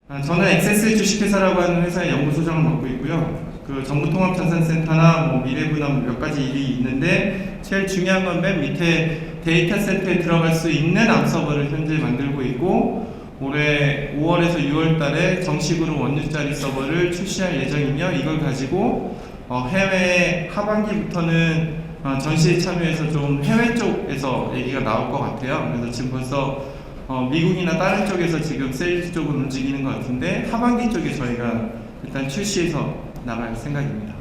저는 엑세스 주식회사라고 하는 회사의 연구소장을 맡고 있고요. 그 정보통합자산센터나 미래부나 몇 가지 일이 있는데 제일 중요한 건 맨 밑에 데이터 센터에 들어갈 수 있는 암 서버를 현재 만들고 있고, 올해 5월에서 6월 달에 정식으로 원유짜리 서버를 출시할 예정이며, 이걸 가지고 해외 하반기부터는 전시에 참여해서 좀 해외 쪽에서 얘기가 나올 것 같아요. 그래서 지금 벌써 미국이나 다른 쪽에서 지금 세일즈 쪽을 움직이는 것 같은데, 하반기 쪽에 저희가 일단 출시해서 나갈 생각입니다.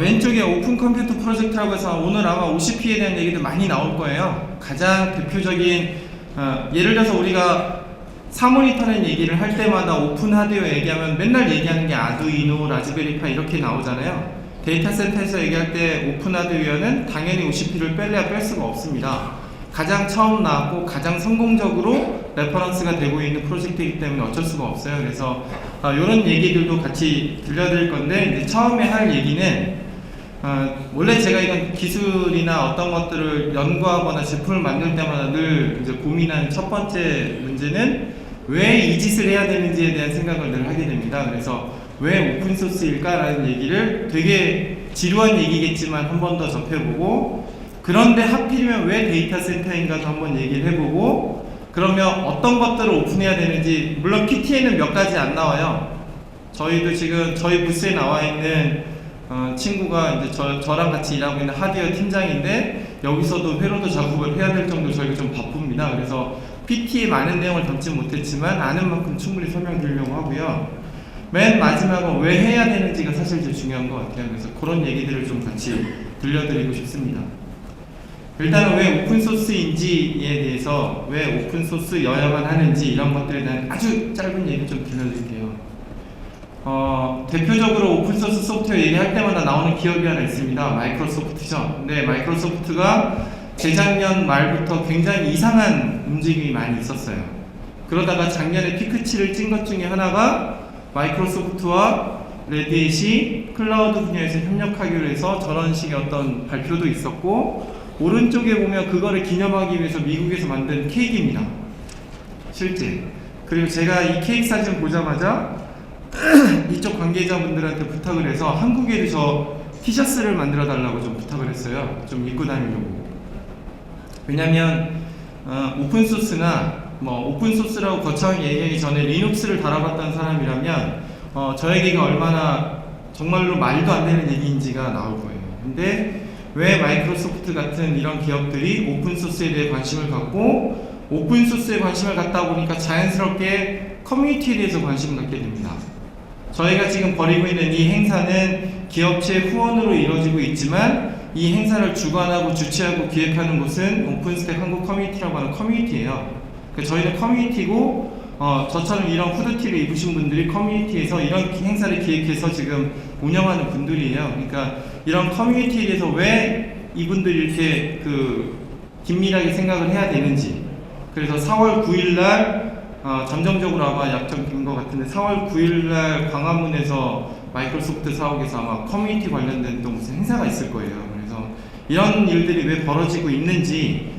왼쪽에 오픈 컴퓨터 프로젝트라고 해서 오늘 아마 OCP에 대한 얘기도 많이 나올 거예요. 가장 대표적인 예를 들어서 우리가 사모니터는 얘기를 할 때마다 오픈 하드웨어 얘기하면 맨날 얘기하는 게 아두이노, 라즈베리파이 이렇게 나오잖아요. 데이터 센터에서 얘기할 때 오픈 하드웨어는 당연히 OCP를 뺄래야 뺄 수가 없습니다. 가장 처음 나왔고 가장 성공적으로 레퍼런스가 되고 있는 프로젝트이기 때문에 어쩔 수가 없어요. 그래서 이런 얘기들도 같이 들려드릴 건데, 이제 처음에 할 얘기는 원래 제가 이런 기술이나 어떤 것들을 연구하거나 제품을 만들 때마다 늘 이제 고민하는 첫 번째 문제는 왜 이 짓을 해야 되는지에 대한 생각을 늘 하게 됩니다. 그래서 왜 오픈소스일까라는 얘기를, 되게 지루한 얘기겠지만 한 번 더 접해보고, 그런데 하필이면 왜 데이터 센터인가도 한번 얘기를 해보고, 그러면 어떤 것들을 오픈해야 되는지, 물론 PT에는 몇 가지 안 나와요. 저희도 지금 저희 부스에 나와 있는 친구가 이제 저랑 같이 일하고 있는 하드웨어 팀장인데, 여기서도 회로도 작업을 해야 될 정도로 저희가 좀 바쁩니다. 그래서 PT에 많은 내용을 담지 못했지만 아는 만큼 충분히 설명드리려고 하고요. 맨 마지막은 왜 해야 되는지가 사실 제일 중요한 것 같아요. 그래서 그런 얘기들을 좀 같이 들려드리고 싶습니다. 일단은 왜 오픈소스인지에 대해서, 왜 오픈소스여야만 하는지, 이런 것들에 대한 아주 짧은 얘기 좀 들려드릴게요. 대표적으로 오픈소스 소프트웨어 얘기할 때마다 나오는 기업이 하나 있습니다. 마이크로소프트죠. 근데 마이크로소프트가 재작년 말부터 굉장히 이상한 움직임이 많이 있었어요. 그러다가 작년에 피크치를 찐 것 중에 하나가 마이크로소프트와 레드햇이 클라우드 분야에서 협력하기로 해서 저런 식의 어떤 발표도 있었고, 오른쪽에 보면 그거를 기념하기 위해서 미국에서 만든 케이크입니다. 실제. 그리고 제가 이 케이크 사진 보자마자 이쪽 관계자분들한테 부탁을 해서 한국에도 저 티셔츠를 만들어 달라고 좀 부탁을 했어요. 좀 입고 다니려고. 왜냐면 오픈소스나 오픈소스라고 거창하게 얘기하기 전에 리눅스를 달아봤던 사람이라면 저에게가 얼마나 정말로 말도 안 되는 얘기인지가 나올 거예요. 근데 왜 마이크로소프트 같은 이런 기업들이 오픈소스에 대해 관심을 갖고, 오픈소스에 관심을 갖다 보니까 자연스럽게 커뮤니티에 대해서 관심을 갖게 됩니다. 저희가 지금 벌이고 있는 이 행사는 기업체 후원으로 이루어지고 있지만, 이 행사를 주관하고 주최하고 기획하는 곳은 오픈스택 한국 커뮤니티라고 하는 커뮤니티예요. 그러니까 저희는 커뮤니티고, 저처럼 이런 후드티를 입으신 분들이 커뮤니티에서 이런 행사를 기획해서 지금 운영하는 분들이에요. 그러니까 이런 커뮤니티에 대해서 왜 이분들이 이렇게 긴밀하게 생각을 해야 되는지. 그래서 4월 9일날 잠정적으로 아마 약정된 것 같은데, 4월 9일날 광화문에서 마이크로소프트 사옥에서 아마 커뮤니티 관련된 또 무슨 행사가 있을 거예요. 그래서 이런 일들이 왜 벌어지고 있는지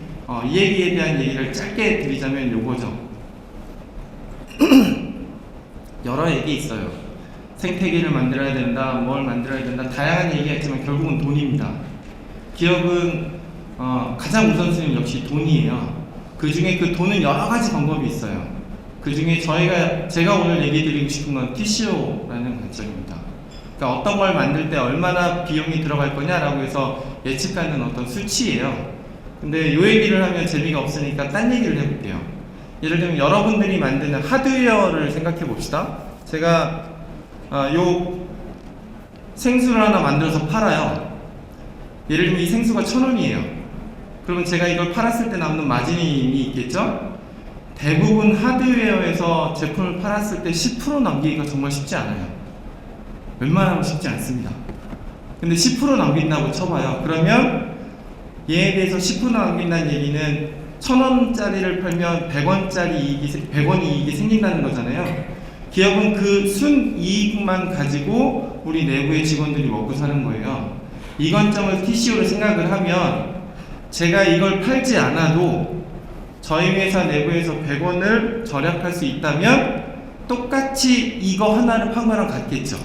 이 얘기에 대한 얘기를 짧게 드리자면 요거죠. 여러 얘기 있어요. 생태계를 만들어야 된다, 뭘 만들어야 된다, 다양한 얘기가 있지만 결국은 돈입니다. 기업은 가장 우선순위는 역시 돈이에요. 그 중에 그 돈은 여러 가지 방법이 있어요. 그 중에 제가 오늘 얘기 드리고 싶은 건 TCO라는 관점입니다. 그러니까 어떤 걸 만들 때 얼마나 비용이 들어갈 거냐라고 해서 예측하는 어떤 수치예요. 근데 이 얘기를 하면 재미가 없으니까 딴 얘기를 해볼게요. 예를 들면 여러분들이 만드는 하드웨어를 생각해 봅시다. 제가 요 생수를 하나 만들어서 팔아요. 예를 들면 이 생수가 1,000원이에요. 그러면 제가 이걸 팔았을 때 남는 마진이 있겠죠? 대부분 하드웨어에서 제품을 팔았을 때 10% 남기기가 정말 쉽지 않아요. 웬만하면 쉽지 않습니다. 근데 10% 남긴다고 쳐봐요. 그러면 얘에 대해서 10% 남긴다는 얘기는 1,000원짜리를 팔면 100원짜리 100원이 생긴다는 거잖아요. 기업은 그 순이익만 가지고 우리 내부의 직원들이 먹고 사는 거예요. 이 관점을 TCO로 생각을 하면 제가 이걸 팔지 않아도 저희 회사 내부에서 100원을 절약할 수 있다면 똑같이 이거 하나를 판 거랑 같겠죠.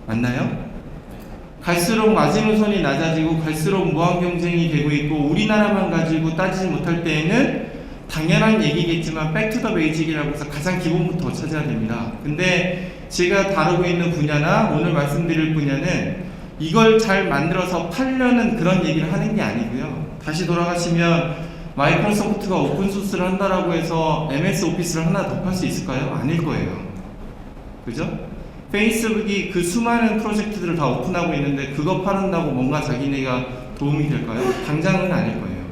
맞나요? 갈수록 마지노선이 낮아지고 갈수록 무한 경쟁이 되고 있고 우리나라만 가지고 따지지 못할 때에는 당연한 얘기겠지만 백투더 베이직이라고 해서 가장 기본부터 찾아야 됩니다. 근데 제가 다루고 있는 분야나 오늘 말씀드릴 분야는 이걸 잘 만들어서 팔려는 그런 얘기를 하는 게 아니고요. 다시 돌아가시면 마이크로소프트가 오픈소스를 한다라고 해서 MS 오피스를 하나 더 팔 수 있을까요? 아닐 거예요. 그죠? 페이스북이 그 수많은 프로젝트들을 다 오픈하고 있는데 그거 팔은다고 뭔가 자기네가 도움이 될까요? 당장은 아닐 거예요.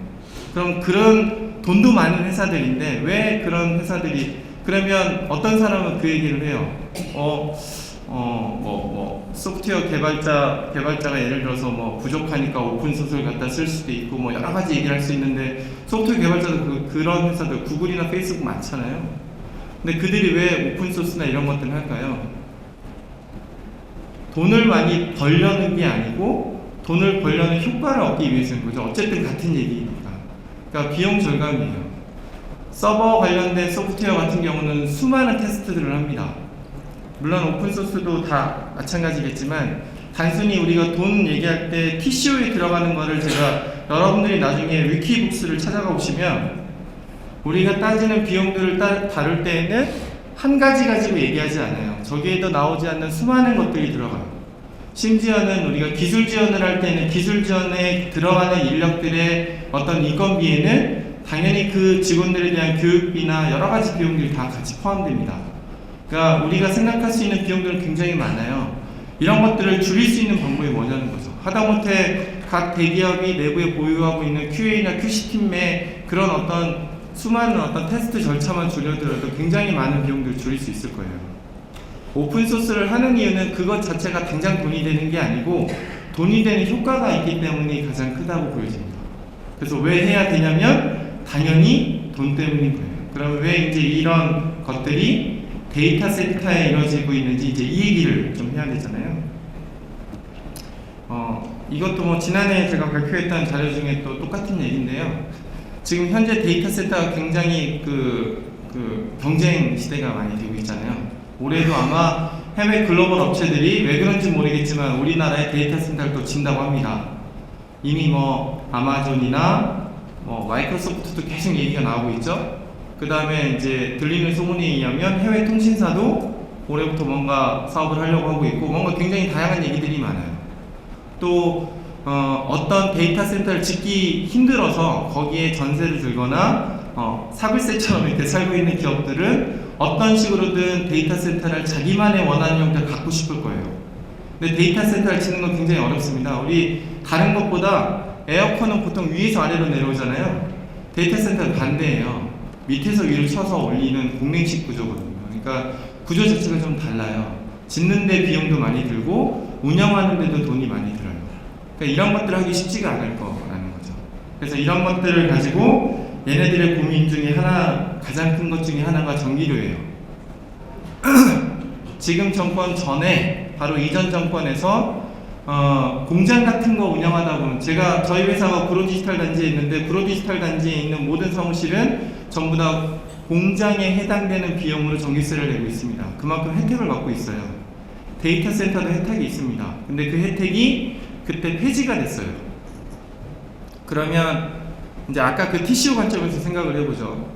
그럼 그런 돈도 많은 회사들인데 왜 그런 회사들이 그러면 어떤 사람은 그 얘기를 해요. 소프트웨어 개발자가 예를 들어서 뭐 부족하니까 오픈소스를 갖다 쓸 수도 있고 뭐 여러 가지 얘기를 할 수 있는데 소프트웨어 개발자도 그런 회사들 구글이나 페이스북 많잖아요. 근데 그들이 왜 오픈소스나 이런 것들을 할까요? 돈을 많이 벌려는 게 아니고 돈을 벌려는 효과를 얻기 위해서인 거죠. 어쨌든 같은 얘기니까. 그러니까 비용 절감이에요. 서버 관련된 소프트웨어 같은 경우는 수많은 테스트들을 합니다. 물론 오픈소스도 다 마찬가지겠지만 단순히 우리가 돈 얘기할 때 TCO에 들어가는 거를 제가 여러분들이 나중에 위키북스를 찾아가 보시면 우리가 따지는 비용들을 다룰 때에는 한 가지 가지고 얘기하지 않아요. 저기에도 나오지 않는 수많은 것들이 들어가요. 심지어는 우리가 기술 지원을 할 때는 기술 지원에 들어가는 인력들의 어떤 인건비에는 당연히 그 직원들에 대한 교육비나 여러 가지 비용들이 다 같이 포함됩니다. 그러니까 우리가 생각할 수 있는 비용들은 굉장히 많아요. 이런 것들을 줄일 수 있는 방법이 뭐냐는 거죠. 하다못해 각 대기업이 내부에 보유하고 있는 QA나 QC팀의 그런 어떤 수많은 어떤 테스트 절차만 줄여들어도 굉장히 많은 비용들을 줄일 수 있을 거예요. 오픈소스를 하는 이유는 그것 자체가 당장 돈이 되는 게 아니고 돈이 되는 효과가 있기 때문에 가장 크다고 보여집니다. 그래서 왜 해야 되냐면 당연히 돈 때문인 거예요. 그럼 왜 이제 이런 것들이 데이터 센터에 이루어지고 있는지 이제 이 얘기를 좀 해야 되잖아요. 이것도 뭐 지난해 제가 발표했던 자료 중에 또 똑같은 얘기인데요. 지금 현재 데이터 센터가 굉장히 경쟁 시대가 많이 되고 있잖아요. 올해도 아마 해외 글로벌 업체들이 왜 그런지 모르겠지만 우리나라의 데이터 센터를 또 진다고 합니다. 이미 뭐 아마존이나 뭐 마이크로소프트도 계속 얘기가 나오고 있죠. 그 다음에 이제 들리는 소문에 의하면 해외 통신사도 올해부터 뭔가 사업을 하려고 하고 있고 뭔가 굉장히 다양한 얘기들이 많아요. 또 어떤 데이터 센터를 짓기 힘들어서 거기에 전세를 들거나 사글세처럼 이렇게 살고 있는 기업들은 어떤 식으로든 데이터 센터를 자기만의 원하는 형태를 갖고 싶을 거예요. 근데 데이터 센터를 짓는 건 굉장히 어렵습니다. 우리 다른 것보다 에어컨은 보통 위에서 아래로 내려오잖아요. 데이터 센터는 반대예요. 밑에서 위로 쳐서 올리는 공랭식 구조거든요. 그러니까 구조 자체가 좀 달라요. 짓는데 비용도 많이 들고 운영하는데도 돈이 많이 들어요. 그러니까 이런 것들을 하기 쉽지가 않을 거라는 거죠. 그래서 이런 것들을 가지고 얘네들의 고민 중에 하나, 가장 큰 것 중에 하나가 전기료예요. 지금 정권 전에 바로 이전 정권에서 공장 같은 거 운영하다 보면 저희 회사가 구로디지털 단지에 있는데 구로디지털 단지에 있는 모든 사무실은 전부 다 공장에 해당되는 비용으로 전기세를 내고 있습니다. 그만큼 혜택을 받고 있어요. 데이터 센터도 혜택이 있습니다. 근데 그 혜택이 그때 폐지가 됐어요. 그러면 이제 아까 그 TCO 관점에서 생각을 해보죠.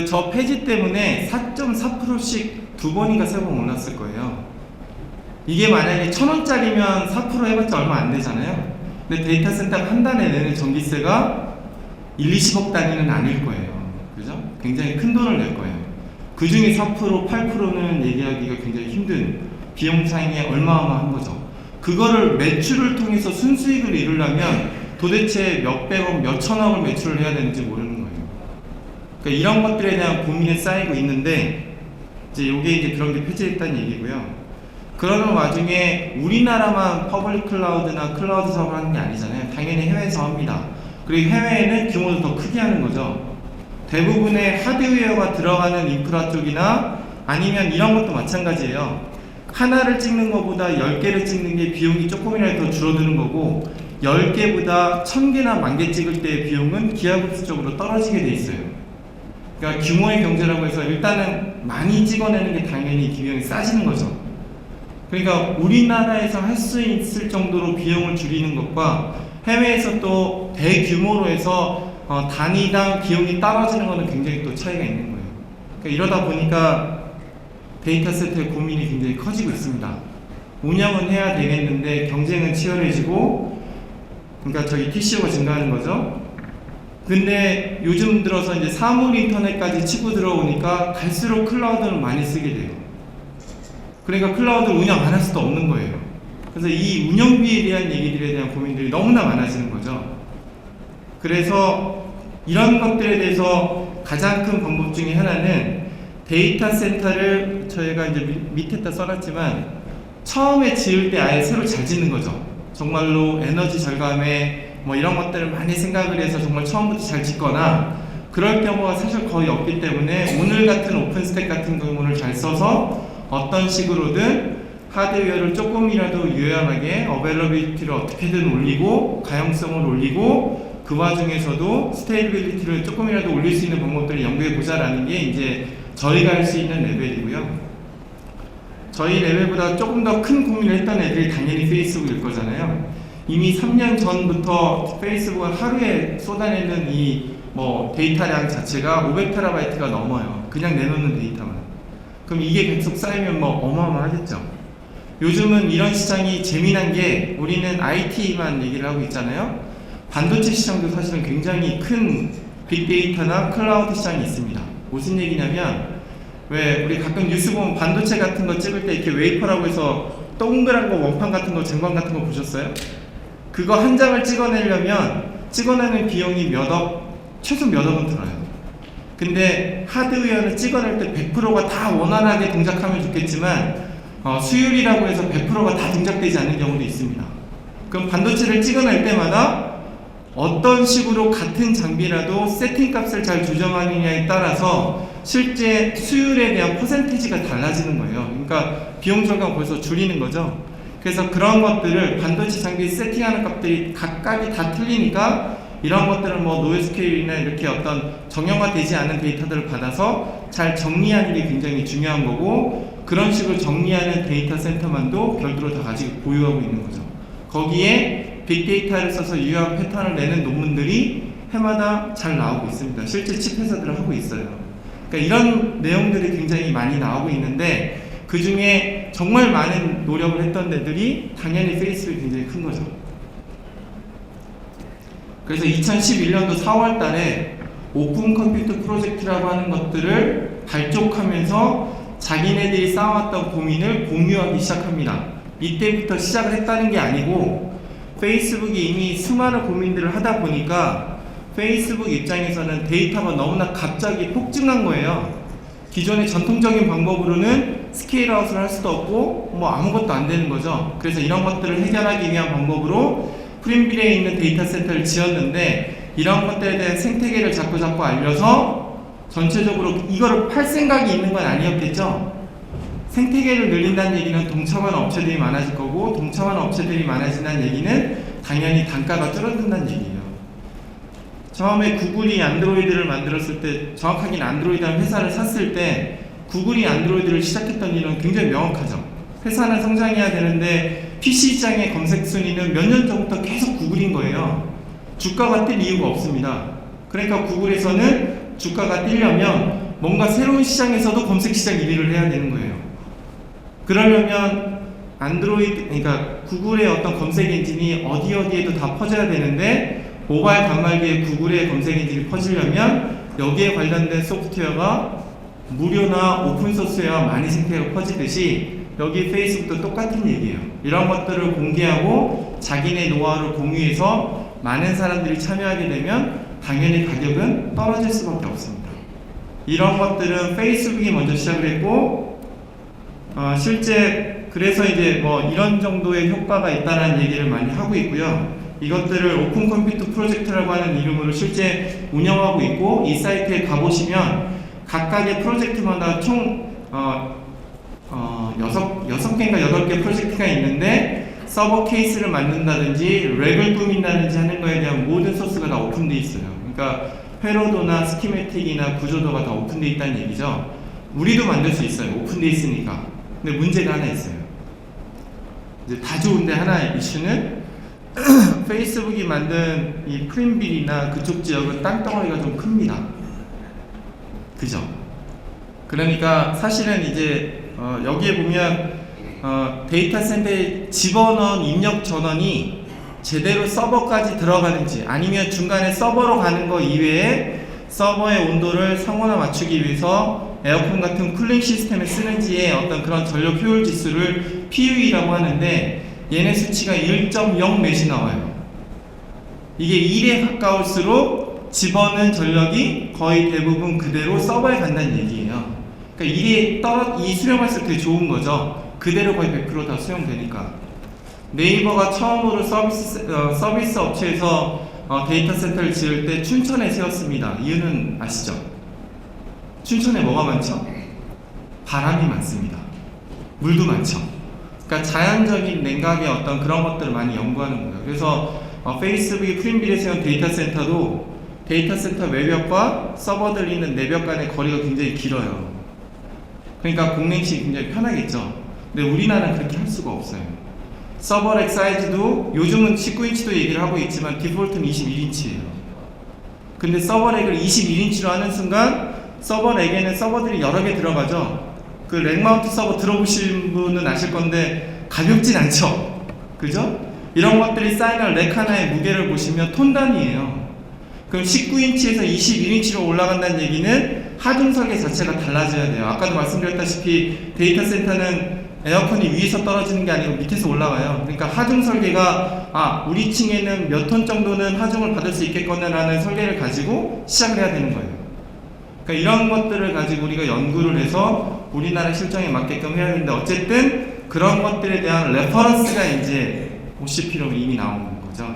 저 폐지 때문에 4.4%씩 두 번인가 세 번 올랐을 거예요. 이게 만약에 1,000원짜리면 4% 해봤자 얼마 안 되잖아요. 근데 데이터 센터가 한 달에 내는 전기세가 1, 20억 단위는 아닐 거예요. 그죠? 굉장히 큰 돈을 낼 거예요. 그 중에 4%, 8%는 얘기하기가 굉장히 힘든 비용 차이에 어마어마한 거죠. 그거를 매출을 통해서 순수익을 이루려면 도대체 몇백억, 몇천억을 매출을 해야 되는지 모르는 거예요. 그러니까 이런 것들에 대한 고민이 쌓이고 있는데 이제 요게 이제 그런 게 폐지됐다는 얘기고요. 그러는 와중에 우리나라만 퍼블릭 클라우드나 클라우드 사업을 하는 게 아니잖아요. 당연히 해외에서 합니다. 그리고 해외에는 규모도 더 크게 하는 거죠. 대부분의 하드웨어가 들어가는 인프라 쪽이나 아니면 이런 것도 마찬가지예요. 하나를 찍는 것보다 10개를 찍는 게 비용이 조금이라도 더 줄어드는 거고 10개보다 1000개나 10,000개 찍을 때의 비용은 기하급수적으로 떨어지게 돼 있어요. 그러니까 규모의 경제라고 해서 일단은 많이 찍어내는 게 당연히 비용이 싸지는 거죠. 그러니까 우리나라에서 할 수 있을 정도로 비용을 줄이는 것과 해외에서 또 대규모로 해서 단위당 비용이 떨어지는 것은 굉장히 또 차이가 있는 거예요. 그러니까 이러다 보니까 데이터 센터의 고민이 굉장히 커지고 있습니다. 운영은 해야 되겠는데 경쟁은 치열해지고, 그러니까 저희 TCO가 증가하는 거죠. 근데 요즘 들어서 이제 사물 인터넷까지 치고 들어오니까 갈수록 클라우드를 많이 쓰게 돼요. 그러니까 클라우드를 운영 안 할 수도 없는 거예요. 그래서 이 운영비에 대한 얘기들에 대한 고민들이 너무나 많아지는 거죠. 그래서 이런 것들에 대해서 가장 큰 방법 중에 하나는 데이터 센터를 저희가 이제 밑에다 써놨지만 처음에 지을 때 아예 새로 잘 짓는 거죠. 정말로 에너지 절감에 뭐 이런 것들을 많이 생각을 해서 정말 처음부터 잘 짓거나 그럴 경우가 사실 거의 없기 때문에 오늘 같은 오픈스택 같은 경우를 잘 써서 어떤 식으로든 하드웨어를 조금이라도 유연하게 어베일러빌리티를 어떻게든 올리고 가용성을 올리고 그 와중에서도 스테이빌리티를 조금이라도 올릴 수 있는 방법들을 연구해 보자라는 게 이제 저희가 할 수 있는 레벨이고요. 저희 레벨보다 조금 더 큰 고민을 했던 애들이 당연히 페이스북일 거잖아요. 이미 3년 전부터 페이스북은 하루에 쏟아내는 이 뭐 데이터량 자체가 500TB가 넘어요. 그냥 내놓는 데이터만. 그럼 이게 계속 쌓이면 뭐 어마어마하겠죠. 요즘은 이런 시장이 재미난 게 우리는 IT만 얘기를 하고 있잖아요. 반도체 시장도 사실은 굉장히 큰 빅데이터나 클라우드 시장이 있습니다. 무슨 얘기냐면 왜 우리 가끔 뉴스 보면 반도체 같은 거 찍을 때 이렇게 웨이퍼라고 해서 동그란 거 원판 같은 거 쟁반 같은 거 보셨어요? 그거 한 장을 찍어내려면 찍어내는 비용이 최소 몇 억은 들어요. 근데 하드웨어는 찍어낼 때 100%가 다 원활하게 동작하면 좋겠지만 수율이라고 해서 100%가 다 동작되지 않는 경우도 있습니다. 그럼 반도체를 찍어낼 때마다 어떤 식으로 같은 장비라도 세팅 값을 잘 조정하느냐에 따라서 실제 수율에 대한 퍼센티지가 달라지는 거예요. 그러니까 비용 절감 벌써 줄이는 거죠. 그래서 그런 것들을 반도체 장비 세팅하는 값들이 각각이 다 틀리니까 이런 것들은 뭐 노이즈 스케일이나 이렇게 어떤 정형화되지 않은 데이터들을 받아서 잘 정리하는 게 굉장히 중요한 거고, 그런 식으로 정리하는 데이터 센터만도 별도로 다 가지고 보유하고 있는 거죠. 거기에 빅데이터를 써서 유효한 패턴을 내는 논문들이 해마다 잘 나오고 있습니다. 실제 칩 회사들은 하고 있어요. 그러니까 이런 내용들이 굉장히 많이 나오고 있는데 그 중에 정말 많은 노력을 했던 데들이 당연히 페이스북이 굉장히 큰 거죠. 그래서 2011년도 4월 달에 오픈 컴퓨터 프로젝트라고 하는 것들을 발족하면서 자기네들이 쌓아왔던 고민을 공유하기 시작합니다. 이때부터 시작을 했다는 게 아니고 페이스북이 이미 수많은 고민들을 하다 보니까 페이스북 입장에서는 데이터가 너무나 갑자기 폭증한 거예요. 기존의 전통적인 방법으로는 스케일아웃을 할 수도 없고 뭐 아무것도 안 되는 거죠. 그래서 이런 것들을 해결하기 위한 방법으로 프린빌에 있는 데이터 센터를 지었는데 이런 것들에 대한 생태계를 자꾸 알려서 전체적으로 이거를 팔 생각이 있는 건 아니었겠죠. 생태계를 늘린다는 얘기는 동참하는 업체들이 많아질 거고, 동참하는 업체들이 많아진다는 얘기는 당연히 단가가 줄어든다는 얘기예요. 처음에 구글이 안드로이드를 만들었을 때, 정확하게는 안드로이드라는 회사를 샀을 때 구글이 안드로이드를 시작했던 이유는 굉장히 명확하죠. 회사는 성장해야 되는데 PC 시장의 검색 순위는 몇 년 전부터 계속 구글인 거예요. 주가가 뛸 이유가 없습니다. 그러니까 구글에서는 주가가 뛰려면 뭔가 새로운 시장에서도 검색 시장 1위를 해야 되는 거예요. 그러려면 안드로이드, 그러니까 구글의 어떤 검색 엔진이 어디에도 다 퍼져야 되는데 모바일 단말기에 구글의 검색 엔진이 퍼지려면 여기에 관련된 소프트웨어가 무료나 오픈소스웨어가 많이 생태계가 퍼지듯이 여기 페이스북도 똑같은 얘기예요. 이런 것들을 공개하고 자기네 노하우를 공유해서 많은 사람들이 참여하게 되면 당연히 가격은 떨어질 수밖에 없습니다. 이런 것들은 페이스북이 먼저 시작을 했고 실제 그래서 이제 뭐 이런 정도의 효과가 있다는 얘기를 많이 하고 있고요. 이것들을 오픈 컴퓨터 프로젝트라고 하는 이름으로 실제 운영하고 있고, 이 사이트에 가보시면 각각의 프로젝트마다 총 6개인가 8개 프로젝트가 있는데 서버 케이스를 만든다든지 렉을 꾸민다든지 하는 거에 대한 모든 소스가 다 오픈되어 있어요. 그러니까 회로도나 스키매틱이나 구조도가 다 오픈되어 있다는 얘기죠. 우리도 만들 수 있어요. 오픈되어 있으니까. 근데 문제가 하나 있어요. 이제 다 좋은데 하나 이슈는 페이스북이 만든 이 프린빌이나 그쪽 지역은 땅덩어리가 좀 큽니다. 그죠? 그러니까 사실은 이제 여기에 보면 데이터 센터에 집어넣은 입력 전원이 제대로 서버까지 들어가는지 아니면 중간에 서버로 가는 거 이외에 서버의 온도를 상온화 맞추기 위해서 에어컨 같은 쿨링 시스템을 쓰는지의 어떤 그런 전력 효율 지수를 PUE라고 하는데 얘네 수치가 1.0 몇이 나와요. 이게 1에 가까울수록 집어넣은 전력이 거의 대부분 그대로 서버에 간다는 얘기예요. 그러니까 1에 이 수렴할수록 되게 좋은 거죠. 그대로 거의 100% 다 수용되니까. 네이버가 처음으로 서비스 업체에서 데이터 센터를 지을 때 춘천에 세웠습니다. 이유는 아시죠? 춘천에 뭐가 많죠? 바람이 많습니다. 물도 많죠. 그러니까 자연적인 냉각의 어떤 그런 것들을 많이 연구하는 거예요. 그래서 페이스북이 프린빌에 세운 데이터 센터도 데이터 센터 외벽과 서버들 있는 내벽 간의 거리가 굉장히 길어요. 그러니까 공랭식이 굉장히 편하겠죠. 근데 우리나라는 그렇게 할 수가 없어요. 서버렉 사이즈도 요즘은 19인치도 얘기를 하고 있지만 디폴트는 21인치예요. 근데 서버렉을 21인치로 하는 순간 서버렉에는 서버들이 여러 개 들어가죠. 그 렉마운트 서버 들어보신 분은 아실 건데 가볍진 않죠. 그죠? 이런 것들이 쌓이는 렉 하나의 무게를 보시면 톤 단위예요. 그럼 19인치에서 21인치로 올라간다는 얘기는 하중 설계 자체가 달라져야 돼요. 아까도 말씀드렸다시피 데이터 센터는 에어컨이 위에서 떨어지는 게 아니고 밑에서 올라가요. 그러니까 하중 설계가 우리 층에는 몇 톤 정도는 하중을 받을 수 있겠거냐라는 설계를 가지고 시작을 해야 되는 거예요. 그러니까 이런 것들을 가지고 우리가 연구를 해서 우리나라 실정에 맞게끔 해야 되는데 어쨌든 그런 것들에 대한 레퍼런스가 이제 OCP로 이미 나오는 거죠.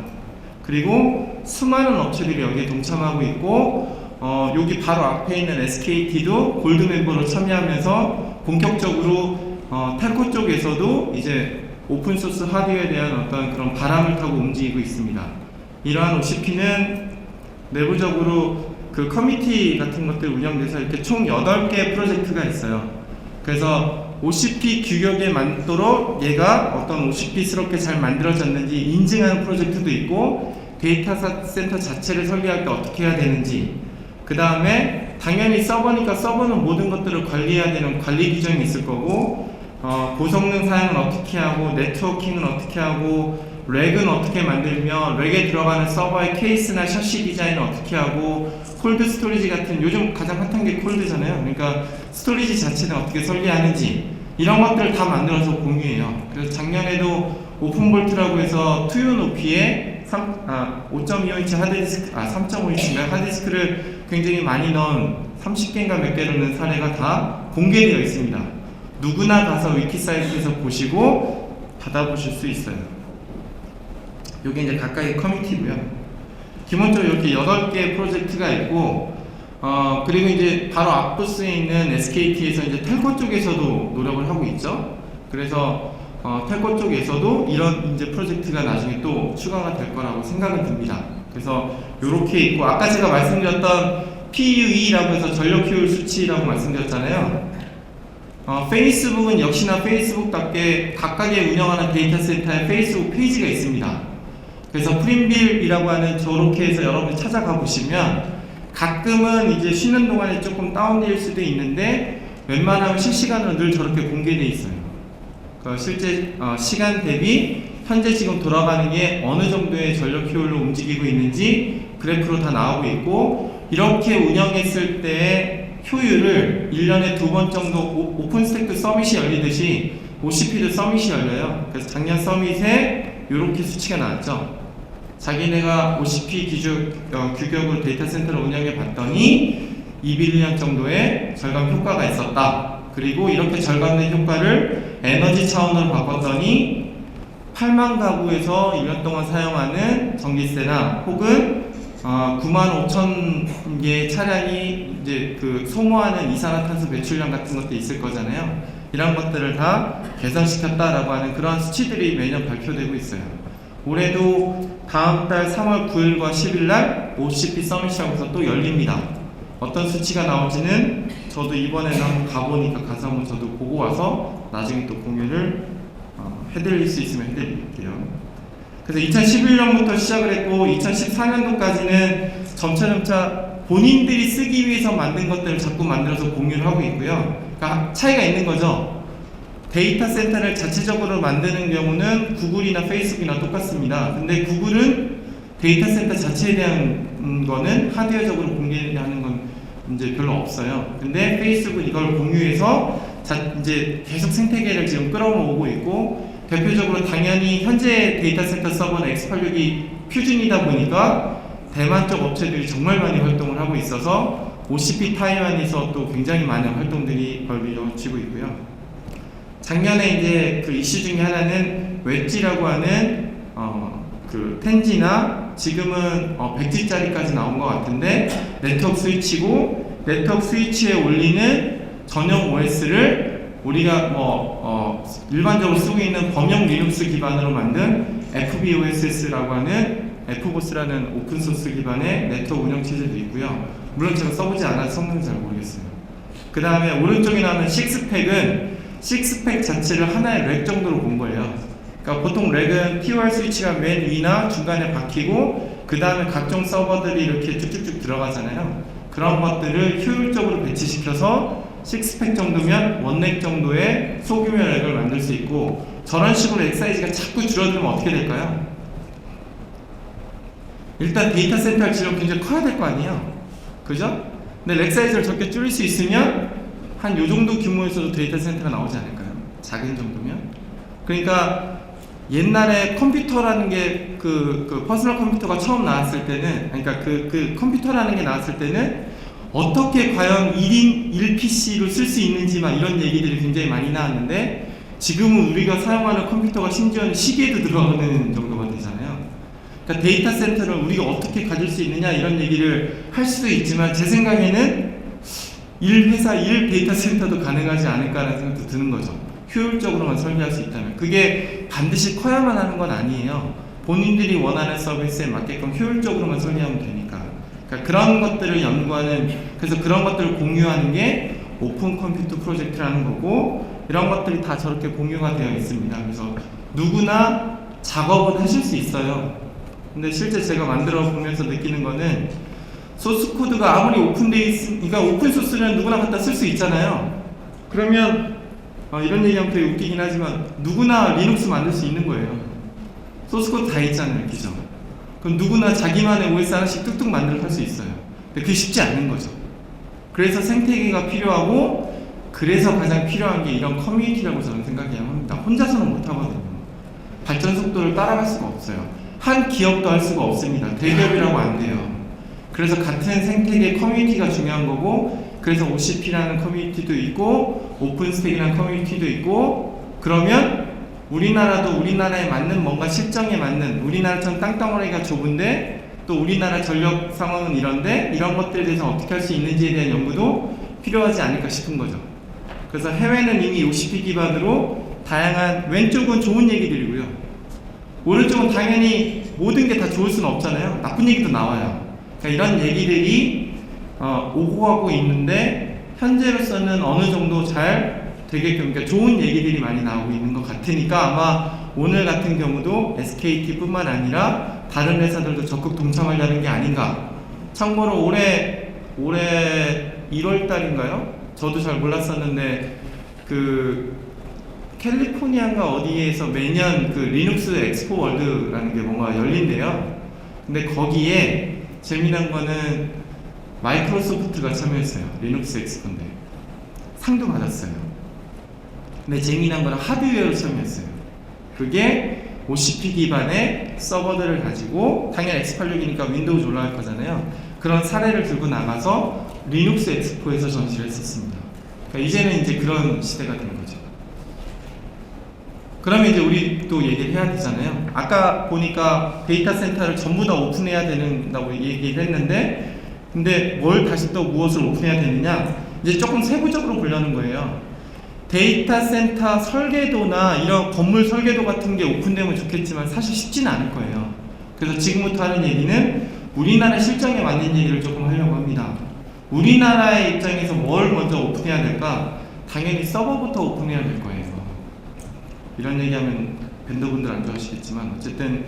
그리고 수많은 업체들이 여기에 동참하고 있고 여기 바로 앞에 있는 SKT도 골드 멤버로 참여하면서 본격적으로 텔코 쪽에서도 이제 오픈소스 하드웨어에 대한 어떤 그런 바람을 타고 움직이고 있습니다. 이러한 OCP는 내부적으로 그 커뮤니티 같은 것들 운영돼서 이렇게 총 8개 프로젝트가 있어요. 그래서 OCP 규격에 맞도록 얘가 어떤 OCP스럽게 잘 만들어졌는지 인증하는 프로젝트도 있고 데이터 센터 자체를 설계할 때 어떻게 해야 되는지 그 다음에 당연히 서버니까 서버는 모든 것들을 관리해야 되는 관리 규정이 있을 거고 고성능 사양은 어떻게 하고 네트워킹은 어떻게 하고 렉은 어떻게 만들며 렉에 들어가는 서버의 케이스나 셔시 디자인은 어떻게 하고 콜드 스토리지 같은 요즘 가장 핫한 게 콜드잖아요. 그러니까 스토리지 자체는 어떻게 설계하는지 이런 것들을 다 만들어서 공유해요. 그래서 작년에도 오픈볼트라고 해서 투유 높이에 5.25인치 하드디스크 3.5인치 하드디스크를 굉장히 많이 넣은 30개인가 몇 개를 넣은 사례가 다 공개되어 있습니다. 누구나 가서 위키 사이트에서 보시고 받아보실 수 있어요. 여기 이제 각각의 커뮤니티고요. 기본적으로 이렇게 8개 프로젝트가 있고 그리고 이제 바로 앞부스에 있는 SKT에서 이제 텔코 쪽에서도 노력을 하고 있죠. 그래서 텔코 쪽에서도 이런 이제 프로젝트가 나중에 또 추가가 될 거라고 생각은 듭니다. 그래서 이렇게 있고 아까 제가 말씀드렸던 PUE라고 해서 전력 효율 수치라고 말씀드렸잖아요. 페이스북은 역시나 페이스북답게 각각의 운영하는 데이터 센터에 페이스북 페이지가 있습니다. 그래서 프린빌이라고 하는 저렇게 해서 여러분이 찾아가 보시면 가끔은 이제 쉬는 동안에 조금 다운될 수도 있는데 웬만하면 실시간으로 늘 저렇게 공개되어 있어요. 실제 시간 대비 현재 지금 돌아가는 게 어느 정도의 전력 효율로 움직이고 있는지 그래프로 다 나오고 있고 이렇게 운영했을 때의 효율을 1년에 2번 정도 오픈스택도 서밋이 열리듯이 OCP도 서밋이 열려요. 그래서 작년 서밋에 이렇게 수치가 나왔죠. 자기네가 OCP 규격으로 데이터 센터를 운영해 봤더니 2빌리언 정도의 절감 효과가 있었다. 그리고 이렇게 절감된 효과를 에너지 차원으로 바꿨더니 8만 가구에서 1년 동안 사용하는 전기세나 혹은 9만 5천 개의 차량이 이제 그 소모하는 이산화탄소 배출량 같은 것도 있을 거잖아요. 이런 것들을 다 개선시켰다라고 하는 그런 수치들이 매년 발표되고 있어요. 올해도 다음 달 3월 9일과 10일 날 OCP 서밋이라고 또 열립니다. 어떤 수치가 나올지는 저도 이번에는 한번 가보니까 가서 한번 저도 보고 와서 나중에 또 공유를 해드릴 수 있으면 해드릴게요. 그래서 2011년부터 시작을 했고 2014년도까지는 점차 본인들이 쓰기 위해서 만든 것들을 자꾸 만들어서 공유를 하고 있고요. 그러니까 차이가 있는 거죠. 데이터 센터를 자체적으로 만드는 경우는 구글이나 페이스북이나 똑같습니다. 근데 구글은 데이터 센터 자체에 대한 거는 하드웨어적으로 공개하는 건 이제 별로 없어요. 근데 페이스북은 이걸 공유해서 이제 계속 생태계를 지금 끌어모으고 있고, 대표적으로 당연히 현재 데이터 센터 서버는 X86이 표준이다 보니까 대만 쪽 업체들이 정말 많이 활동을 하고 있어서 OCP 타이완에서 또 굉장히 많은 활동들이 벌어지고 있고요. 작년에 이제 그 이슈 중에 하나는 웨지라고 하는 그 텐지나 지금은 100G짜리까지 나온 것 같은데 네트워크 스위치고, 네트워크 스위치에 올리는 전용 OS를 우리가 일반적으로 쓰고 있는 범용 리눅스 기반으로 만든 FBOSS라고 하는 FBOS라는 오픈소스 기반의 네트워크 운영 체제도 있고요. 물론 제가 써보지 않아서 성능은 잘 모르겠어요. 그 다음에 오른쪽에 나오는 식스팩은 식스팩 자체를 하나의 렉 정도로 본 거예요. 그러니까 보통 렉은 POR 스위치가 맨 위나 중간에 박히고 그 다음에 각종 서버들이 이렇게 쭉쭉쭉 들어가잖아요. 그런 것들을 효율적으로 배치시켜서 식스팩 정도면 원렉 정도의 소규모 렉을 만들 수 있고, 저런 식으로 렉 사이즈가 자꾸 줄어들면 어떻게 될까요? 일단 데이터 센터 질은 굉장히 커야 될 거 아니에요, 그죠? 근데 렉 사이즈를 적게 줄일 수 있으면 한 요 정도 규모에서도 데이터 센터가 나오지 않을까요? 작은 정도면. 그러니까 옛날에 컴퓨터라는 게 그 퍼스널 컴퓨터가 처음 나왔을 때는, 그러니까 그 컴퓨터라는 게 나왔을 때는 어떻게 과연 1인 1PC로 쓸 수 있는지 막 이런 얘기들이 굉장히 많이 나왔는데, 지금은 우리가 사용하는 컴퓨터가 심지어는 시계도 들어가는 정도가 되잖아요. 그러니까 데이터 센터를 우리가 어떻게 가질 수 있느냐 이런 얘기를 할 수도 있지만, 제 생각에는 1회사 1 데이터 센터도 가능하지 않을까라는 생각도 드는 거죠. 효율적으로만 설계할 수 있다면. 그게 반드시 커야만 하는 건 아니에요. 본인들이 원하는 서비스에 맞게끔 효율적으로만 설계하면 되니까. 그러니까 그런 것들을 연구하는, 그래서 그런 것들을 공유하는 게 오픈 컴퓨터 프로젝트라는 거고, 이런 것들이 다 저렇게 공유가 되어 있습니다. 그래서 누구나 작업은 하실 수 있어요. 근데 실제 제가 만들어 보면서 느끼는 거는, 소스 코드가 아무리 오픈되어 있으니까 오픈 소스는 누구나 갖다 쓸 수 있잖아요. 그러면 이런 얘기하면 되게 웃기긴 하지만 누구나 리눅스 만들 수 있는 거예요. 소스 코드 다 있잖아요, 그죠? 그럼 누구나 자기만의 OS 하나씩 뚝뚝 만들어 할 수 있어요. 근데 그게 쉽지 않은 거죠. 그래서 생태계가 필요하고, 그래서 가장 필요한 게 이런 커뮤니티라고 저는 생각합니다. 혼자서는 못 하거든요. 발전 속도를 따라갈 수가 없어요. 한 기업도 할 수가 없습니다. 대기업이라고 안 돼요. 그래서 같은 생태계 커뮤니티가 중요한 거고, 그래서 OCP라는 커뮤니티도 있고 오픈스택이라는 커뮤니티도 있고, 그러면 우리나라도 우리나라에 맞는, 뭔가 실정에 맞는, 우리나라처럼 땅덩어리가 좁은데 또 우리나라 전력 상황은 이런데 이런 것들에 대해서 어떻게 할 수 있는지에 대한 연구도 필요하지 않을까 싶은 거죠. 그래서 해외는 이미 OCP 기반으로 다양한, 왼쪽은 좋은 얘기들이고요, 오른쪽은 당연히 모든 게 다 좋을 수는 없잖아요. 나쁜 얘기도 나와요. 그러니까 이런 얘기들이 오고 가고 있는데, 현재로서는 어느 정도 잘 되게끔, 그러니까 좋은 얘기들이 많이 나오고 있는 것 같으니까 아마 오늘 같은 경우도 SKT뿐만 아니라 다른 회사들도 적극 동참하려는 게 아닌가. 참고로 올해 1월달인가요? 저도 잘 몰랐었는데 그 캘리포니아인가 어디에서 매년 그 리눅스 엑스포 월드라는 게 뭔가 열린대요. 근데 거기에 재미난 거는 마이크로소프트가 참여했어요. 리눅스 엑스포인데 상도 받았어요. 근데 재미난 거는 하드웨어로 참여했어요. 그게 OCP 기반의 서버들을 가지고, 당연히 X86이니까 윈도우즈 올라갈 거잖아요. 그런 사례를 들고 나가서 리눅스 엑스포에서 전시를 했었습니다. 그러니까 이제는 이제 그런 시대가 된 거죠. 그러면 이제 우리 또 얘기를 해야 되잖아요. 아까 보니까 데이터 센터를 전부 다 오픈해야 된다고 얘기를 했는데, 근데 뭘 다시 또 무엇을 오픈해야 되느냐, 이제 조금 세부적으로 보려는 거예요. 데이터 센터 설계도나 이런 건물 설계도 같은 게 오픈되면 좋겠지만 사실 쉽지는 않을 거예요. 그래서 지금부터 하는 얘기는 우리나라 실정에 맞는 얘기를 조금 하려고 합니다. 우리나라의 입장에서 뭘 먼저 오픈해야 될까? 당연히 서버부터 오픈해야 될 거예요. 이런 얘기하면 벤더분들 안 좋아하시겠지만 어쨌든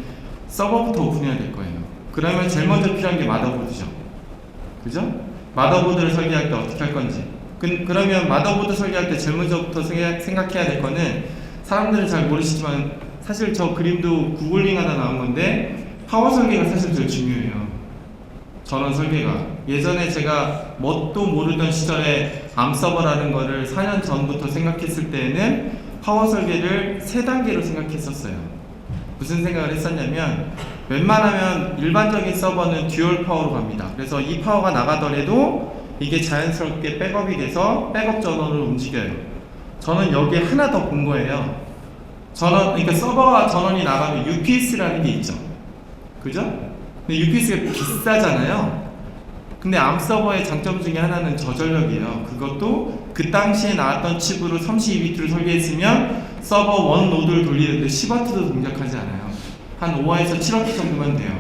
서버부터 오픈해야 될 거예요. 그러면 제일 먼저 필요한 게 마더보드죠. 그죠? 마더보드를 설계할 때 어떻게 할 건지. 그러면 마더보드 설계할 때 제일 먼저부터 생각해야 될 거는 사람들은 잘 모르시지만 사실 저 그림도 구글링 하다 나온 건데 파워 설계가 사실 제일 중요해요. 전원 설계가. 예전에 제가 뭣도 모르던 시절에 암서버라는 거를 4년 전부터 생각했을 때에는 파워 설계를 3단계로 생각했었어요. 무슨 생각을 했었냐면 웬만하면 일반적인 서버는 듀얼 파워로 갑니다. 그래서 이 파워가 나가더라도 이게 자연스럽게 백업이 돼서 백업 전원을 움직여요. 저는 여기에 하나 더 본 거예요. 전원, 그러니까 서버와 전원이 나가면 UPS라는 게 있죠. 그죠? 근데 UPS가 비싸잖아요. 근데 암서버의 장점 중에 하나는 저전력이에요. 그것도 그 당시에 나왔던 칩으로 32비트를 설계했으면 서버 1 노드를 돌리는데 10W도 동작하지 않아요. 한 5W에서 7W 정도만 돼요.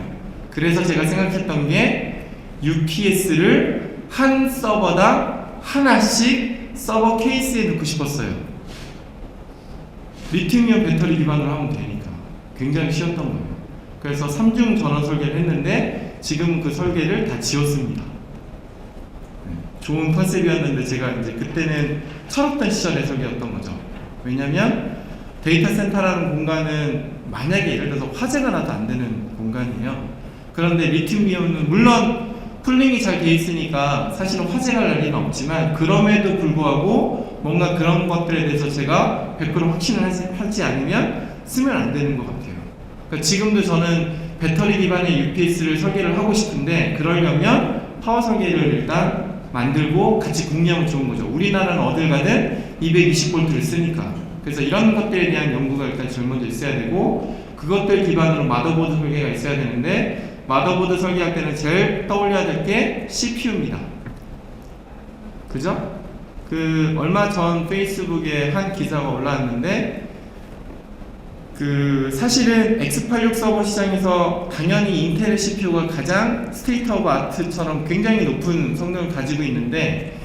그래서 제가 생각했던 게 UPS를 한 서버당 하나씩 서버 케이스에 넣고 싶었어요. 리튬이온 배터리 기반으로 하면 되니까 굉장히 쉬웠던 거예요. 그래서 3중 전원 설계를 했는데 지금 그 설계를 다 지웠습니다. 좋은 컨셉이었는데 제가 이제 그때는 철없던 시절의 설계였던 거죠. 왜냐면 데이터 센터라는 공간은 만약에 예를 들어서 화재가 나도 안 되는 공간이에요. 그런데 리튬이온은 물론 쿨링이 잘 돼 있으니까 사실은 화재가 날 리는 없지만 그럼에도 불구하고 뭔가 그런 것들에 대해서 제가 100% 확신을 하지 않으면 쓰면 안 되는 것 같아요. 그러니까 지금도 저는 배터리 기반의 UPS를 설계를 하고 싶은데 그러려면 파워 설계를 일단 만들고 같이 공유하면 좋은 거죠. 우리나라는 어딜 가든 220V를 쓰니까. 그래서 이런 것들에 대한 연구가 일단 제일 먼저 있어야 되고 그것들 기반으로 마더보드 설계가 있어야 되는데 마더보드 설계할 때는 제일 떠올려야 될 게 CPU입니다. 그죠? 얼마 전 페이스북에 한 기사가 올라왔는데 사실은 X86 서버 시장에서 당연히 인텔의 CPU가 가장 스테이트 오브 아트처럼 굉장히 높은 성능을 가지고 있는데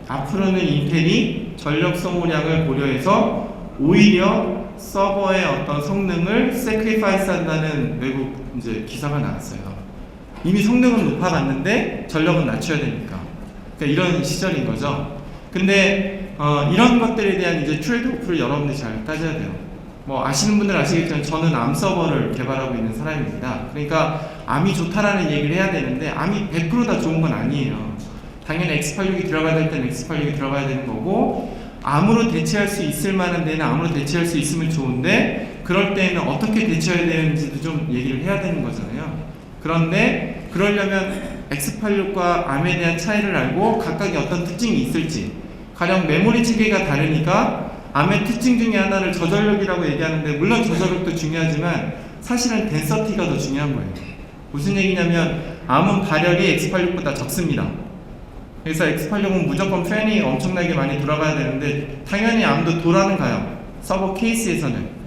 앞으로는 인텔이 전력 소모량을 고려해서 오히려 서버의 어떤 성능을 세크리파이스 한다는 외국 이제 기사가 나왔어요. 이미 성능은 높아갔는데 전력은 낮춰야 되니까. 그러니까 이런 시절인 거죠. 근데 이런 것들에 대한 이제 트레이드오프를 여러분들이 잘 따져야 돼요. 뭐 아시는 분들 아시겠지만 저는 암 서버를 개발하고 있는 사람입니다. 그러니까 암이 좋다라는 얘기를 해야 되는데 암이 100% 다 좋은 건 아니에요. 당연히 X86이 들어가야 될 때는 X86이 들어가야 되는 거고 암으로 대체할 수 있을 만한 데는 암으로 대체할 수 있으면 좋은데 그럴 때는 어떻게 대체해야 되는지도 좀 얘기를 해야 되는 거잖아요. 그런데 그러려면 X86과 암에 대한 차이를 알고 각각의 어떤 특징이 있을지 가령 메모리 체계가 다르니까 암의 특징 중에 하나를 저전력이라고 얘기하는데 물론 저전력도 중요하지만 사실은 덴서티가 더 중요한 거예요. 무슨 얘기냐면 암은 발열이 X86보다 적습니다. 그래서 X86은 무조건 팬이 엄청나게 많이 돌아가야 되는데 당연히 암도 돌아는 가요. 서버 케이스에서는.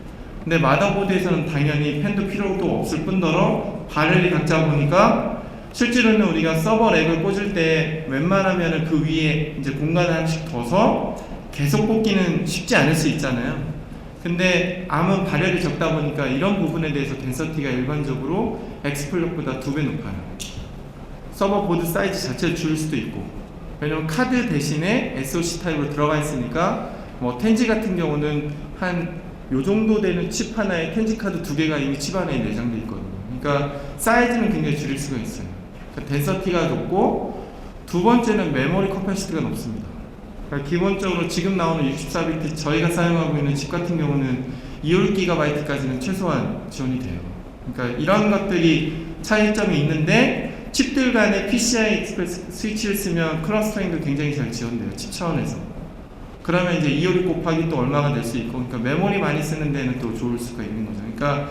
근데 마더보드에서는 당연히 팬도 필요도 없을 뿐더러 발열이 각자 보니까 실제로는 우리가 서버 렉을 꽂을 때 웬만하면 그 위에 이제 공간을 하나씩 둬서 계속 꽂기는 쉽지 않을 수 있잖아요. 근데 암은 발열이 적다 보니까 이런 부분에 대해서 덴서티가 일반적으로 X86보다 2배 높아요. 서버 보드 사이즈 자체를 줄일 수도 있고 왜냐면 카드 대신에 SoC 타입으로 들어가 있으니까 뭐 텐지 같은 경우는 한 요 정도 되는 칩 하나에 텐지 카드 2개가 이미 칩 안에 내장돼 있거든요. 그러니까 사이즈는 굉장히 줄일 수가 있어요. 그러니까 덴서티가 높고 두 번째는 메모리 커패시티가 높습니다. 그러니까 기본적으로 지금 나오는 64비트 저희가 사용하고 있는 칩 같은 경우는 256GB까지는 최소한 지원이 돼요. 그러니까 이런 것들이 차이점이 있는데 칩들 간에 PCI 익스프레스 스위치를 쓰면 클러스터링도 굉장히 잘 지원돼요. 칩 차원에서. 그러면 이제 256 곱하기 또 얼마가 될 수 있고 그러니까 메모리 많이 쓰는 데는 또 좋을 수가 있는 거죠. 그러니까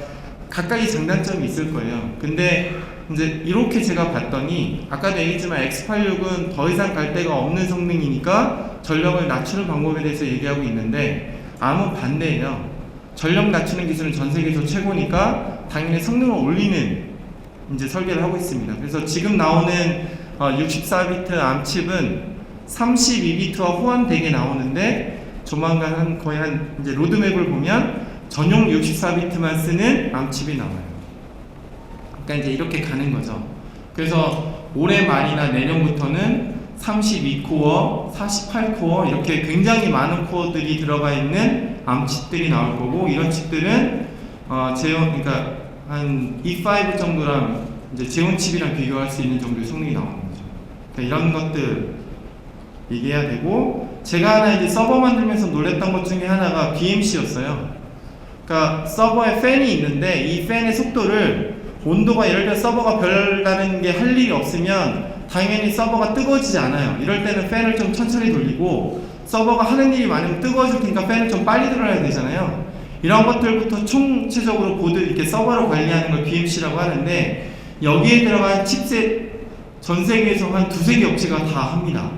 각각의 장단점이 있을 거예요. 근데 이제 이렇게 제가 봤더니 아까도 얘기했지만 X86은 더 이상 갈 데가 없는 성능이니까 전력을 낮추는 방법에 대해서 얘기하고 있는데 ARM은 반대예요. 전력 낮추는 기술은 전 세계에서 최고니까 당연히 성능을 올리는 이제 설계를 하고 있습니다. 그래서 지금 나오는 64비트 ARM 칩은 32비트와 호환되게 나오는데 조만간 거의 이제 로드맵을 보면 전용 64비트만 쓰는 ARM 칩이 나와요. 그러니까 이제 이렇게 가는 거죠. 그래서 올해 말이나 내년부터는 32코어, 48코어 이렇게 굉장히 많은 코어들이 들어가 있는 ARM 칩들이 나올 거고, 이런 칩들은 그러니까 한 E5 정도랑 이제 제온 칩이랑 비교할 수 있는 정도의 성능이 나오는 거죠. 그러니까 이런 것들 얘기해야 되고, 제가 하나 이제 서버 만들면서 놀랬던 것 중에 하나가 BMC였어요. 그러니까 서버에 팬이 있는데 이 팬의 속도를 온도가 예를 들어 서버가 별다른 게 할 일이 없으면 당연히 서버가 뜨거워지지 않아요. 이럴 때는 팬을 좀 천천히 돌리고, 서버가 하는 일이 많으면 뜨거워질 테니까 팬을 좀 빨리 돌려야 되잖아요. 이런 것들부터 총체적으로 보드 이렇게 서버를 관리하는 걸 BMC라고 하는데, 여기에 들어간 칩셋 전 세계에서 한 두세 개 업체가 다 합니다.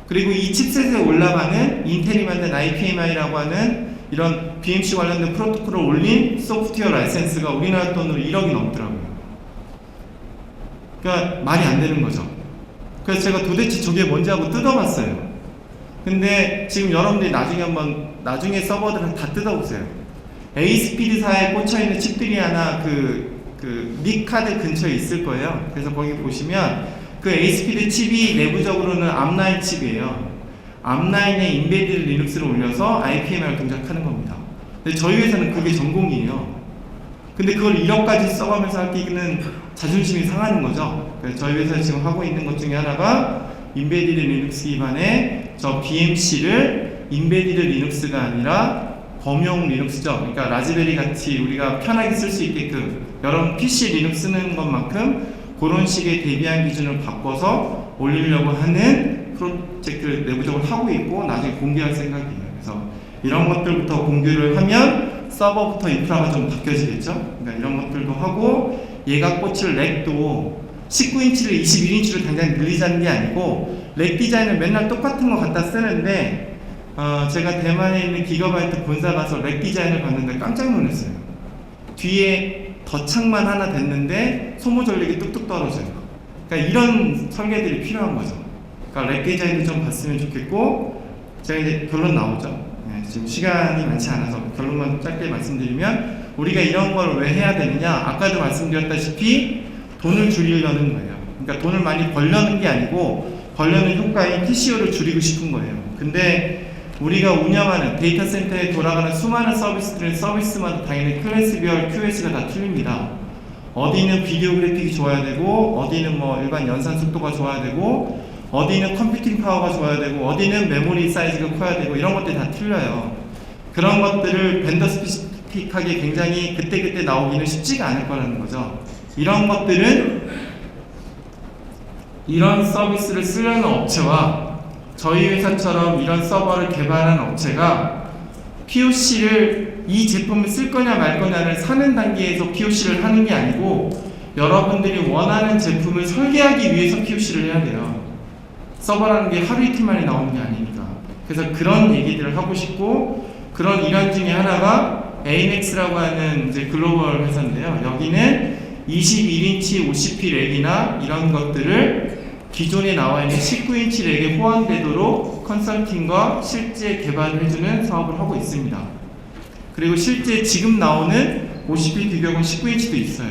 그리고 이 칩셋에 올라가는 인텔이 만든 IPMI라고 하는 이런 BMC 관련된 프로토콜을 올린 소프트웨어 라이센스가 우리나라 돈으로 1억이 넘더라고요. 그러니까 말이 안 되는 거죠. 그래서 제가 도대체 저게 뭔지 하고 뜯어봤어요. 근데 지금 여러분들이 나중에 서버들을 다 뜯어보세요. A스피드사에 꽂혀있는 칩들이 하나 닉 카드 근처에 있을 거예요. 그래서 거기 보시면 그 A스피드 칩이 내부적으로는 암9 칩이에요. 암9에 인베디드 리눅스를 올려서 IPMI를 동작하는 겁니다. 근데 저희 회사는 그게 전공이에요. 근데 그걸 1억까지 써가면서 하기는 자존심이 상하는 거죠. 그래서 저희 회사에서 지금 하고 있는 것 중에 하나가 인베디드 리눅스 기반의 저 BMC를 인베디드 리눅스가 아니라 범용 리눅스죠. 그러니까 라즈베리 같이 우리가 편하게 쓸 수 있게끔, 여러분 PC 리눅스 쓰는 것만큼 그런 식의 대비한 기준을 바꿔서 올리려고 하는 프로젝트를 내부적으로 하고 있고, 나중에 공개할 생각이에요. 그래서 이런 것들부터 공개를 하면 서버부터 인프라가 좀 바뀌어지겠죠. 그러니까 이런 것들도 하고, 얘가 꽂힐 렉도 19인치를 21인치로 당장 늘리자는 게 아니고, 렉 디자인을 맨날 똑같은 거 갖다 쓰는데, 제가 대만에 있는 기가바이트 본사 가서 렉 디자인을 봤는데 깜짝 놀랐어요. 뒤에 덧창만 하나 됐는데 소모 전력이 뚝뚝 떨어져요. 그러니까 이런 설계들이 필요한 거죠. 그러니까 렉 디자인도 좀 봤으면 좋겠고, 제가 이제 결론 나오죠. 네, 지금 시간이 많지 않아서 결론만 짧게 말씀드리면, 우리가 이런 걸 왜 해야 되느냐, 아까도 말씀드렸다시피 돈을 줄이려는 거예요. 그러니까 돈을 많이 벌려는 게 아니고 벌려는 효과인 TCO를 줄이고 싶은 거예요. 근데 우리가 운영하는 데이터 센터에 돌아가는 수많은 서비스들은 서비스마다 당연히 클래스별 QS가 다 틀립니다. 어디는 비디오 그래픽이 좋아야 되고, 어디는 뭐 일반 연산 속도가 좋아야 되고, 어디는 컴퓨팅 파워가 좋아야 되고, 어디는 메모리 사이즈가 커야 되고, 이런 것들이 다 틀려요. 그런 것들을 벤더 스페시픽하게 굉장히 그때그때 나오기는 쉽지가 않을 거라는 거죠. 이런 것들은 이런 서비스를 쓰려는 업체와 저희 회사처럼 이런 서버를 개발한 업체가 POC를 이 제품을 쓸 거냐 말 거냐를 사는 단계에서 POC를 하는 게 아니고, 여러분들이 원하는 제품을 설계하기 위해서 POC를 해야 돼요. 서버라는 게 하루 이틀 만에 나오는 게 아니니까. 그래서 그런 얘기들을 하고 싶고, 그런 일환 중에 하나가 ANX라고 하는 이제 글로벌 회사인데요. 여기는 21인치 OCP 렉이나 이런 것들을 기존에 나와 있는 19인치 렉에 호환되도록 컨설팅과 실제 개발을 해주는 사업을 하고 있습니다. 그리고 실제 지금 나오는 OCP 규격은 19인치도 있어요.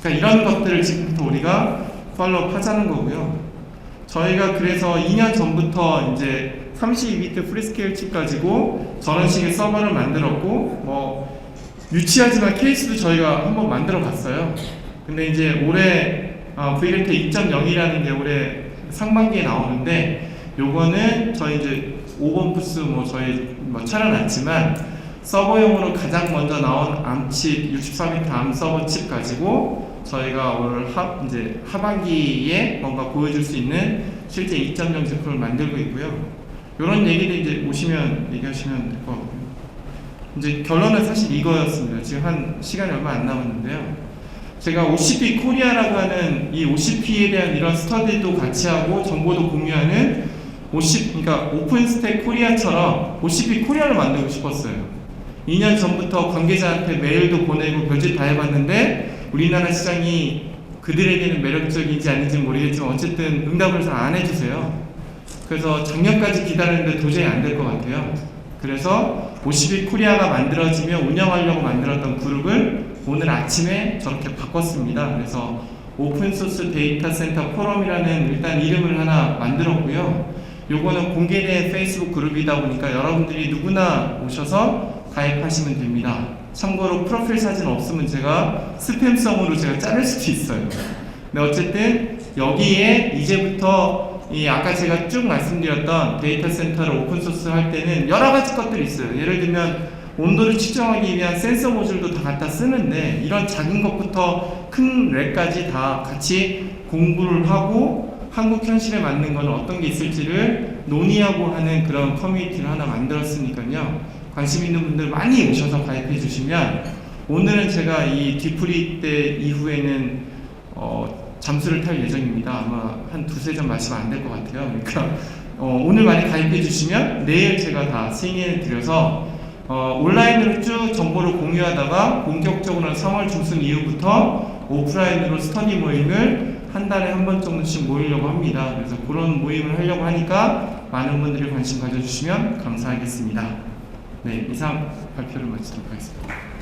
그러니까 이런 것들을 지금부터 우리가 팔로우 하자는 거고요. 저희가 그래서 2년 전부터 이제 32비트 프리스케일 칩 가지고 저런 식의 서버를 만들었고, 뭐 유치하지만 케이스도 저희가 한번 만들어 봤어요. 근데 이제 올해 VLT 2.0이라는 게 올해 상반기에 나오는데, 요거는 저희 이제 5번 부스 저희 차려놨지만, 서버용으로 가장 먼저 나온 암칩 64비트 암 서버 칩 가지고 저희가 올 이제 하반기에 뭔가 보여줄 수 있는 실제 2.0 제품을 만들고 있고요. 이런 얘기들 이제 오시면 얘기하시면 될 것 같고요. 이제 결론은 사실 이거였습니다. 지금 한 시간이 얼마 안 남았는데요. 제가 OCP 코리아라고 하는 이 OCP에 대한 이런 스터디도 같이 하고 정보도 공유하는 그러니까 오픈스택 코리아처럼 OCP 코리아를 만들고 싶었어요. 2년 전부터 관계자한테 메일도 보내고 별짓 다 해봤는데 우리나라 시장이 그들에게는 매력적인지 아닌지 모르겠지만 어쨌든 응답을 잘 안 해주세요. 그래서 작년까지 기다렸는데 도저히 안 될 것 같아요. 그래서 OCP 코리아가 만들어지며 운영하려고 만들었던 그룹을 오늘 아침에 저렇게 바꿨습니다. 그래서 오픈소스 데이터 센터 포럼이라는 일단 이름을 하나 만들었고요. 요거는 공개된 페이스북 그룹이다 보니까 여러분들이 누구나 오셔서 가입하시면 됩니다. 참고로 프로필 사진 없으면 제가 스팸성으로 제가 자를 수도 있어요. 근데 어쨌든 여기에 이제부터 이 아까 제가 쭉 말씀드렸던 데이터 센터를 오픈소스 할 때는 여러 가지 것들이 있어요. 예를 들면 온도를 측정하기 위한 센서 모듈도 다 갖다 쓰는데 이런 작은 것부터 큰 렉까지 다 같이 공부를 하고 한국 현실에 맞는 거는 어떤 게 있을지를 논의하고 하는 그런 커뮤니티를 하나 만들었으니까요. 관심 있는 분들 많이 오셔서 가입해 주시면 오늘은 제가 이 뒤풀이 때 이후에는 잠수를 탈 예정입니다. 아마 한 두세 잔 마시면 안 될 것 같아요. 그러니까 오늘 많이 가입해 주시면 내일 제가 다 승인해 드려서 온라인으로 쭉 정보를 공유하다가 본격적으로 3월 중순 이후부터 오프라인으로 스터디 모임을 한 달에 한 번 정도씩 모이려고 합니다. 그래서 그런 모임을 하려고 하니까 많은 분들이 관심 가져주시면 감사하겠습니다. 네, 이상 발표를 마치도록 하겠습니다.